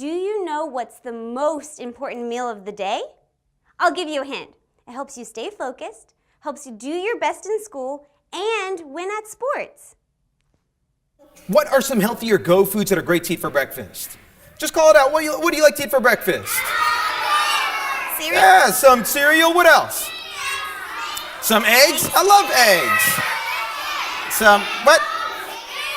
do you know what's the most important meal of the day? I'll give you a hint. It helps you stay focused, helps you do your best in school, and win at sports. What are some healthier go foods that are great to eat for breakfast? Just call it out. What do you like to eat for breakfast? Cereal? Yeah, some cereal. What else? Some eggs? I love eggs. Some, what?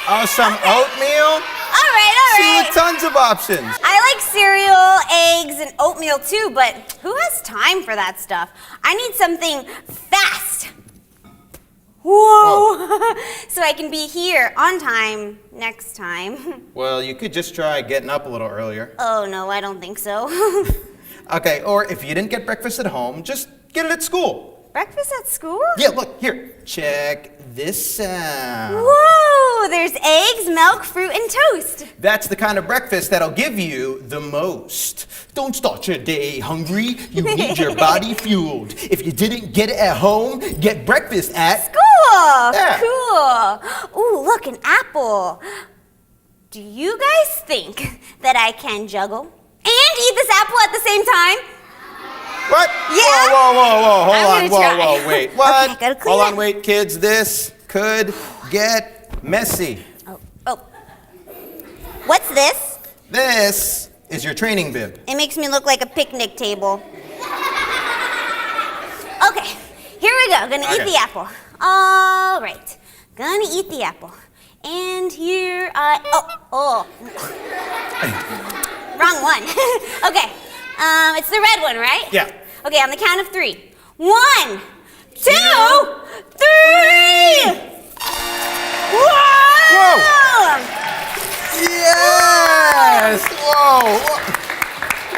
Oh, some oatmeal? All right. See, with tons of options. I like cereal, eggs, and oatmeal too, but who has time for that stuff? I need something fast. Whoa! So I can be here on time next time. Well, you could just try getting up a little earlier. Oh no, I don't think so. Okay, or if you didn't get breakfast at home, just get it at school. Breakfast at school? Yeah, look, here. Check this out. Whoa! There's eggs, milk, fruit, and toast. That's the kind of breakfast that'll give you the most. Don't start your day hungry. You need your body fueled. If you didn't get it at home, get breakfast at school. Yeah. Cool. Ooh, look, an apple. Do you guys think that I can juggle and eat this apple at the same time? What? Yeah. Whoa. I'm gonna try. Wait. What? Okay, gotta clean Hold on, it. wait, kids. This could get messy. Oh. What's this? This is your training bib. It makes me look like a picnic table. Okay, here we go. Gonna eat the apple. All right. Gonna eat the apple. And here oh. Wrong one. Okay. It's the red one, right? Yeah. Okay, on the count of 3. 1, 2, 3! Whoa! Yes! Whoa!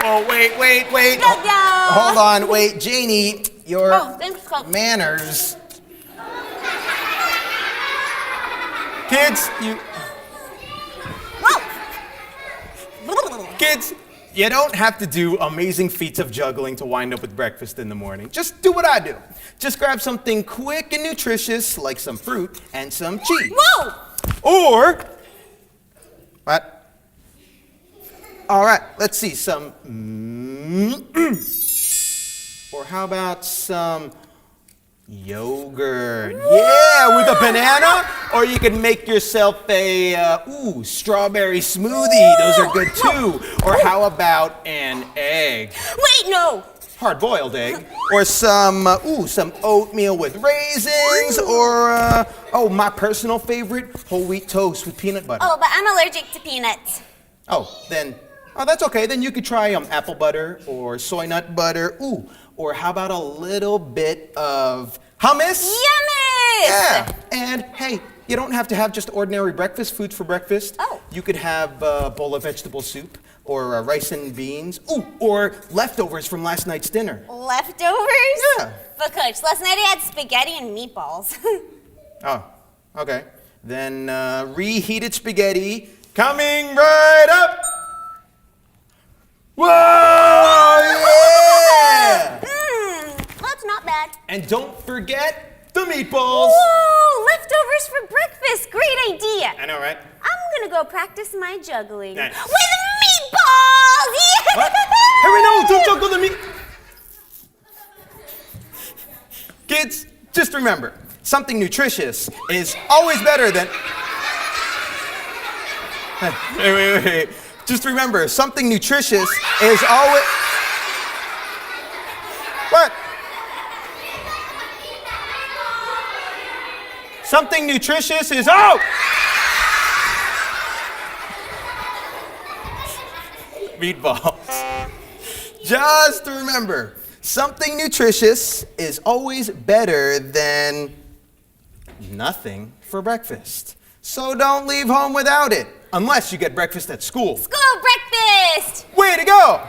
Oh, wait. Good job. Hold on, wait, Janie, your thanks, Coach. manners. Kids, Kids, you don't have to do amazing feats of juggling to wind up with breakfast in the morning. Just do what I do. Just grab something quick and nutritious, like some fruit and some cheese. Whoa! Or, what? All right, let's see, some, or how about some yogurt? Yeah, with a banana? Or you can make yourself a, strawberry smoothie. Those are good too. Or how about an egg? Wait, no! Hard-boiled egg. Or some oatmeal with raisins. Or, my personal favorite, whole wheat toast with peanut butter. Oh, but I'm allergic to peanuts. That's okay. Then you could try apple butter or soy nut butter. Or how about a little bit of hummus? Yummy! Yeah. And hey, you don't have to have just ordinary breakfast foods for breakfast. Oh. You could have a bowl of vegetable soup or rice and beans. Or leftovers from last night's dinner. Leftovers? Yeah. But Coach, last night I had spaghetti and meatballs. Oh, okay. Then reheated spaghetti coming right up. Whoa! Yeah! That's not bad. And don't forget the meatballs. Whoa! Leftovers for breakfast. Great idea. I know, right? I'm gonna go practice my juggling. Nice. With meatballs! Yeah! What? Harry, no! Don't juggle the meat. Kids, just remember, something nutritious is always better than... Wait. Just remember, something nutritious is always... What? Something nutritious is... Meatballs. Just remember, something nutritious is always better than nothing for breakfast. So don't leave home without it, unless you get breakfast at school. School breakfast! Way to go!